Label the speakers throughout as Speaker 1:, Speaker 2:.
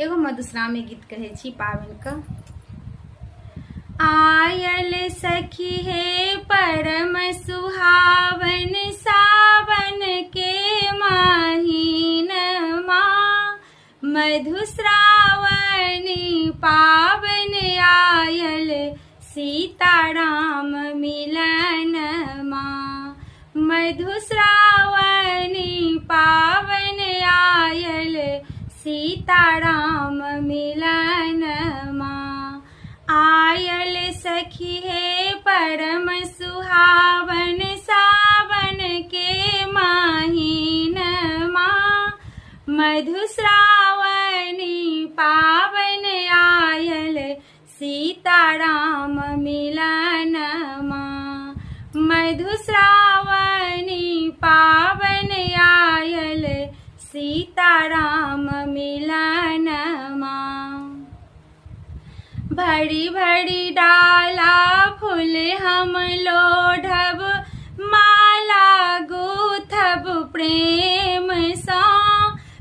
Speaker 1: एगो मधुश्रावणी गीत कहे छी पावन का। आयल सखी हे परम सुहावन सावन के महीनमा, मधुश्रावणी पावन आयल सीताराम मिलनमा। मधुश्रावणी पावन आयल सीताराम मिलनमा। आयल सखी हे परम सुहावन सावन के महीनमा, मधुश्रावणी पावन आयल सीताराम मिलनमा। मधुश्रावणी पावन आयल सीताराम मिलनमा। भरी भरी डाला फूल हम लोढ़ब, माला गूथब प्रेम सा।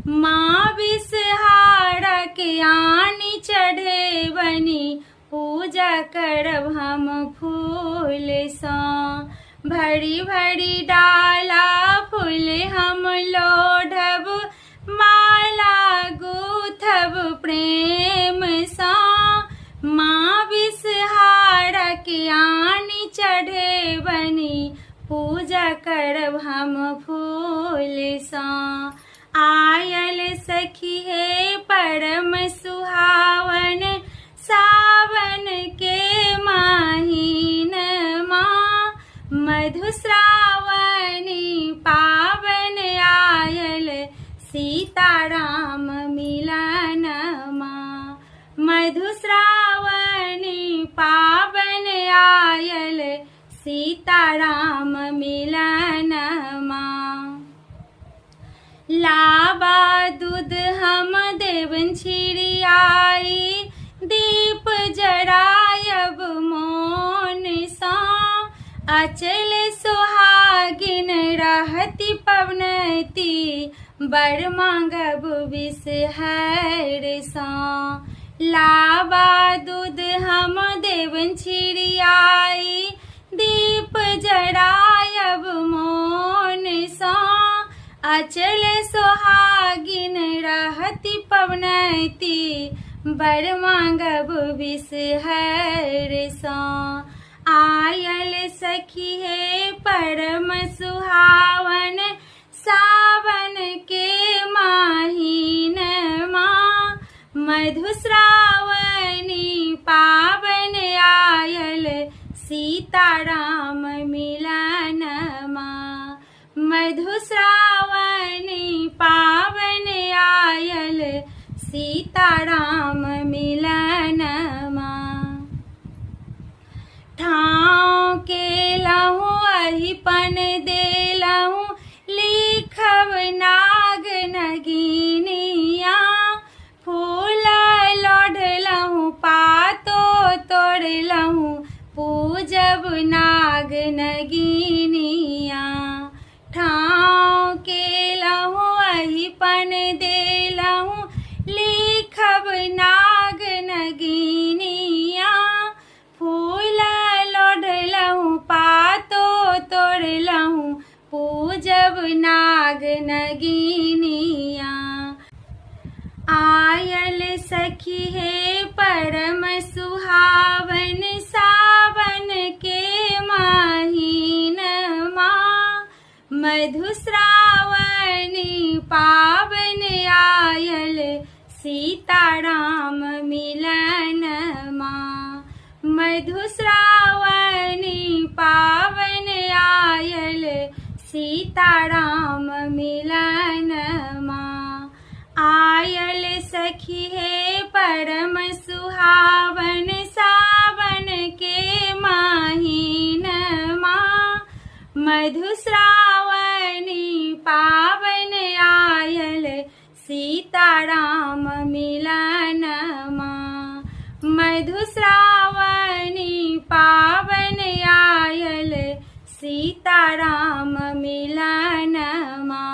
Speaker 1: माँ विषहारा के आनी चढ़े बनी, पूजा करब हम फूल सा। भरी भरी डाला फूल हम लोढ़ब, माला गूथब प्रेम सा। माँ विषहारा के आनी चढ़े बनी, पूजा करब हम फूल सा। आयल सखी हे परम सुहावन सावन के महीनमा, मधुश्रावणी पावन आयल सीताराम मिलनमा। मधुश्रावणी पावन आयल सीताराम मिलनमा। लाबा दूध हम देवन छिड़ियाई, दीप जरायब मौन सा। अचल सुहागिन रहती पवनती, बर मांगब विषहर सा। लाबा दूध हम देवन छिड़ियाई, दीप जरायब मौन सा। अचल सुहागिन रहती पवनती, बर मांगब विषहर सा। आयल सखी हे परम सुहावन सावन के महीनमा, मधुश्रावणी पावन आयल सीताराम मिलनमा। मधुश्रावणी पावन आयल सीताराम मिलनमा। ठाव के लहू अहिपन देलहू, लिखब नाग नगिनिया। फूल लोढ़लहू पातो तोड़लहू, पूजब नाग नगिनिया। ठाव के लहू अहिपन देलहू, लिखब नाग नगिनिया। फूल लोढ़लहू पातो तोड़लहू, पूजब नाग नगिनिया। आयल सखी हे परम सुहावन सावन के महीनमा, मधुश्रावणी पावन आयल सीताराम मिलनमा। मधुश्रावणी पावन आयल सीताराम मिलनमा। आयल सखी हे परम सुहावन सावन के महीनमा, मधुश्रावणी पावन आयल सीताराम मिलनमा। मधुश्रावणी पावन आयल सीताराम मिलनमा।